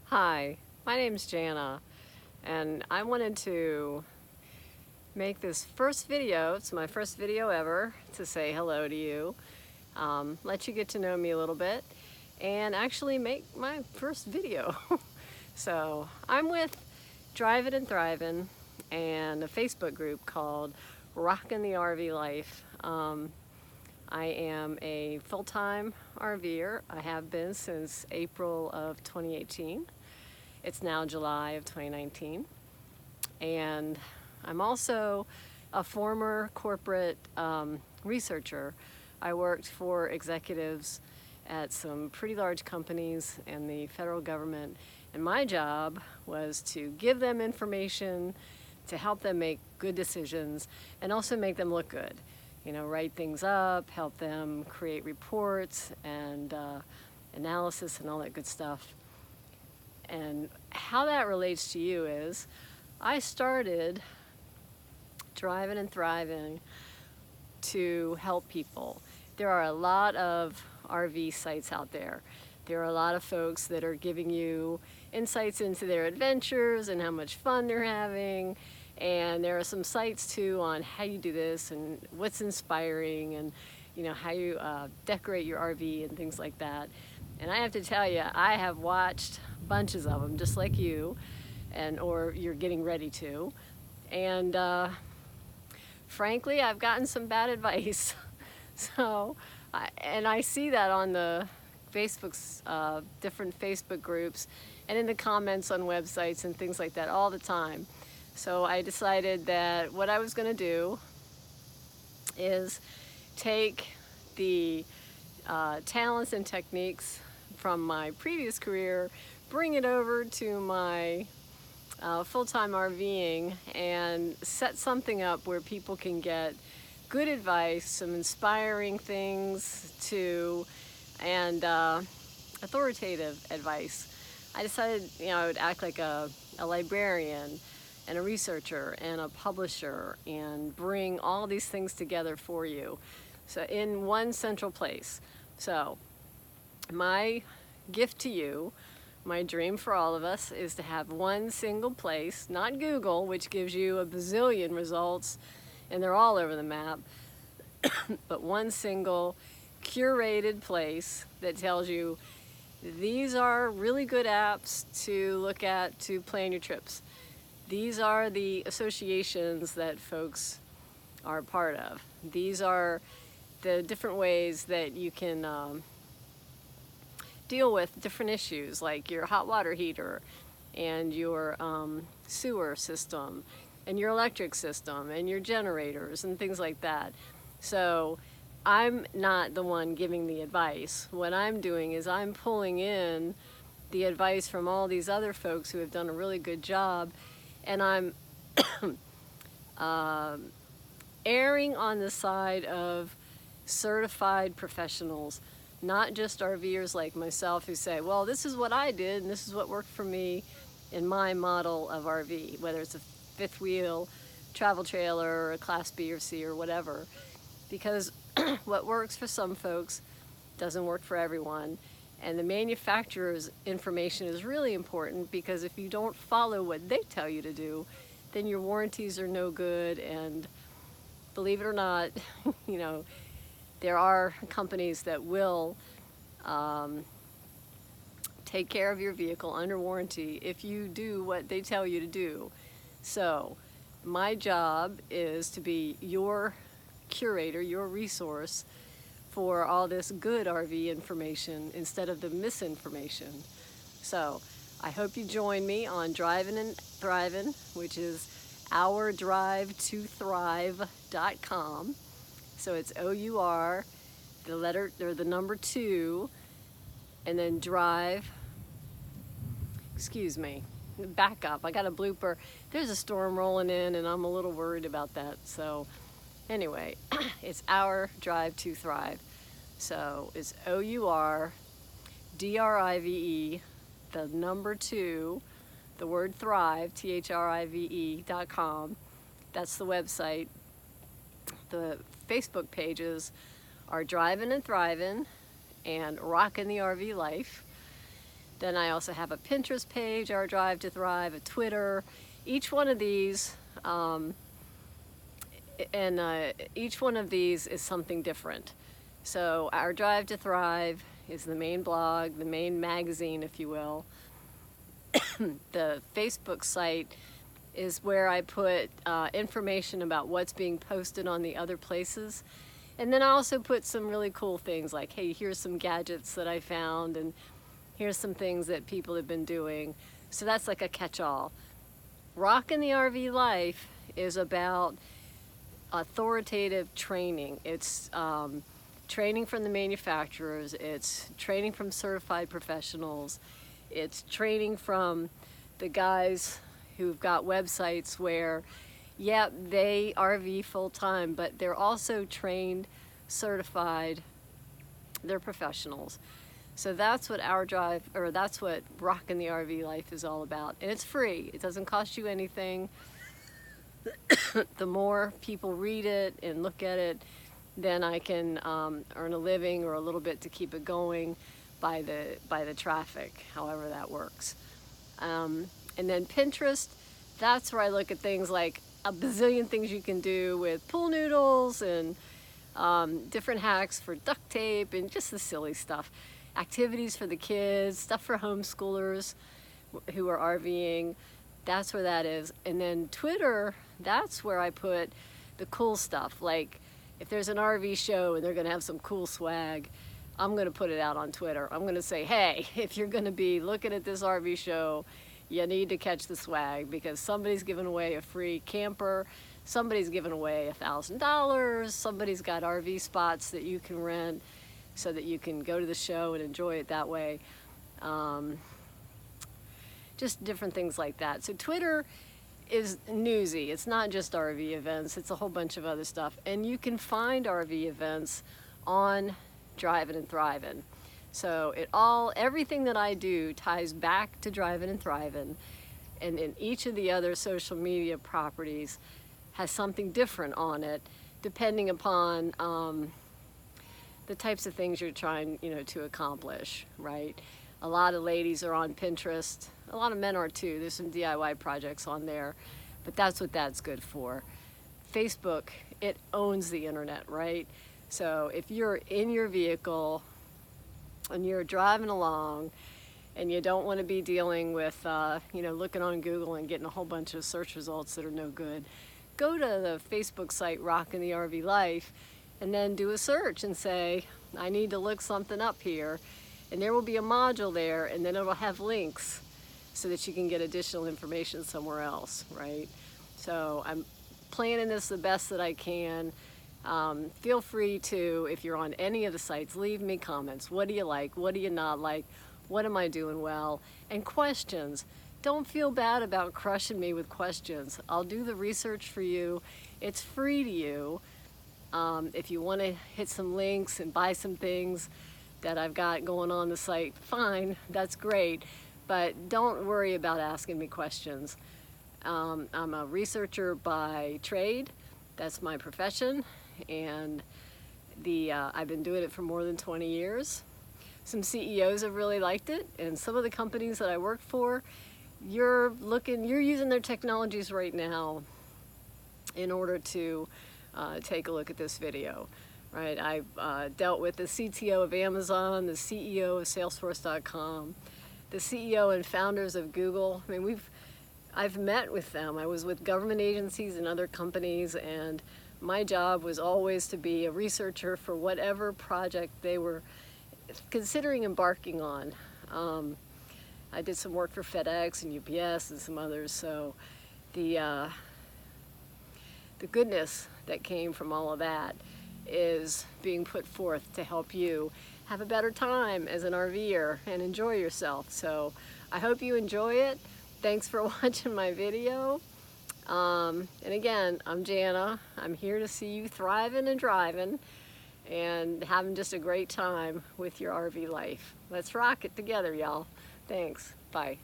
Hi, my name's Jana, and I wanted to make this first video, it's my first video ever, to say hello to you, let you get to know me a little bit, and actually make my first video. So I'm with Drivin and Thrivin and a Facebook group called Rockin The RV Life. I am a full-time RVer. I have been since April of 2018. It's now July of 2019. And I'm also a former corporate researcher. I worked for executives at some pretty large companies and the federal government. And my job was to give them information to help them make good decisions and also make them look good. You know, write things up, help them create reports and analysis and all that good stuff. And how that relates to you is, I started Drivin and Thrivin to help people. There are a lot of RV sites out there. There are a lot of folks that are giving you insights into their adventures and how much fun they're having. And there are some sites too on how you do this and what's inspiring and how you decorate your RV and things like that. And I have to tell you, I have watched bunches of them just like you, or you're getting ready to. And frankly, I've gotten some bad advice. So, I see that on the Facebook's different Facebook groups and in the comments on websites and things like that all the time. So I decided that what I was going to do is take the talents and techniques from my previous career, bring it over to my full-time RVing, and set something up where people can get good advice, some inspiring things and authoritative advice. I decided, I would act like a librarian and a researcher and a publisher and bring all these things together for you. So in one central place. So my gift to you, my dream for all of us, is to have one single place, not Google, which gives you a bazillion results and they're all over the map, but one single curated place that tells you these are really good apps to look at to plan your trips. These are the associations that folks are part of. These are the different ways that you can deal with different issues like your hot water heater and your sewer system and your electric system and your generators and things like that. So I'm not the one giving the advice. What I'm doing is I'm pulling in the advice from all these other folks who have done a really good job, and I'm erring on the side of certified professionals, not just RVers like myself who say, well, this is what I did and this is what worked for me in my model of RV, whether it's a fifth wheel travel trailer or a class B or C or whatever. Because what works for some folks doesn't work for everyone. And the manufacturer's information is really important, because if you don't follow what they tell you to do, then your warranties are no good. And believe it or not, there are companies that will take care of your vehicle under warranty if you do what they tell you to do. So my job is to be your curator, your resource for all this good RV information instead of the misinformation. So I hope you join me on Drivin and Thrivin, which is ourdrive2thrive.com. So it's OUR, the letter or the number 2, and then drive. Excuse me, back up. I got a blooper. There's a storm rolling in and I'm a little worried about that. So anyway, it's Our Drive to Thrive. So it's OURDRIVE, the number 2, the word thrive, THRIVE.com. That's the website. The Facebook pages are Drivin and Thrivin and Rockin The RV Life. Then I also have a Pinterest page, Our Drive to Thrive, a Twitter. Each one of these, each one of these is something different. So Our Drive to Thrive is the main blog, the main magazine, if you will. The Facebook site is where I put information about what's being posted on the other places. And then I also put some really cool things like, hey, here's some gadgets that I found, and here's some things that people have been doing. So that's like a catch-all. Rockin the RV Life is about authoritative training. It's training from the manufacturers. It's training from certified professionals. It's training from the guys who've got websites where, yeah, they RV full-time, but they're also trained, certified, they're professionals. So that's what that's what Rockin the RV Life is all about. And it's free. It doesn't cost you anything. The more people read it and look at it, then I can earn a living or a little bit to keep it going by the traffic, however that works. And then Pinterest, that's where I look at things like a bazillion things you can do with pool noodles and different hacks for duct tape and just the silly stuff. Activities for the kids, stuff for homeschoolers who are RVing. That's where that is. And then Twitter, that's where I put the cool stuff. Like if there's an RV show and they're gonna have some cool swag, I'm gonna put it out on Twitter. I'm gonna say, hey, if you're gonna be looking at this RV show, you need to catch the swag because somebody's giving away a free camper, somebody's giving away $1,000, somebody's got RV spots that you can rent so that you can go to the show and enjoy it that way. Just different things like that. So Twitter is newsy. It's not just RV events, it's a whole bunch of other stuff. And you can find RV events on Drivin and Thrivin. So everything that I do ties back to Drivin and Thrivin, and in each of the other social media properties has something different on it, depending upon the types of things you're trying, to accomplish, right? A lot of ladies are on Pinterest. A lot of men are too. There's some DIY projects on there, but that's what that's good for. Facebook, it owns the internet, right? So if you're in your vehicle and you're driving along and you don't want to be dealing with, looking on Google and getting a whole bunch of search results that are no good, go to the Facebook site Rockin the RV Life and then do a search and say, I need to look something up here. And there will be a module there, and then it'll have links so that you can get additional information somewhere else, right? So I'm planning this the best that I can. Feel free to, if you're on any of the sites, leave me comments. What do you like? What do you not like? What am I doing well? And questions. Don't feel bad about crushing me with questions. I'll do the research for you. It's free to you. If you want to hit some links and buy some things that I've got going on the site, fine, that's great. But don't worry about asking me questions. I'm a researcher by trade. That's my profession. And I've been doing it for more than 20 years. Some CEOs have really liked it, and some of the companies that I work for, you're using their technologies right now in order to take a look at this video, right? I've dealt with the CTO of Amazon, the CEO of Salesforce.com, the CEO and founders of Google. I mean, I've met with them. I was with government agencies and other companies, and my job was always to be a researcher for whatever project they were considering embarking on. I did some work for FedEx and UPS and some others, so the goodness that came from all of that is being put forth to help you have a better time as an RVer and enjoy yourself. So I hope you enjoy it. Thanks for watching my video. And again, I'm Jana. I'm here to see you thriving and driving and having just a great time with your RV life. Let's rock it together, y'all. Thanks. Bye.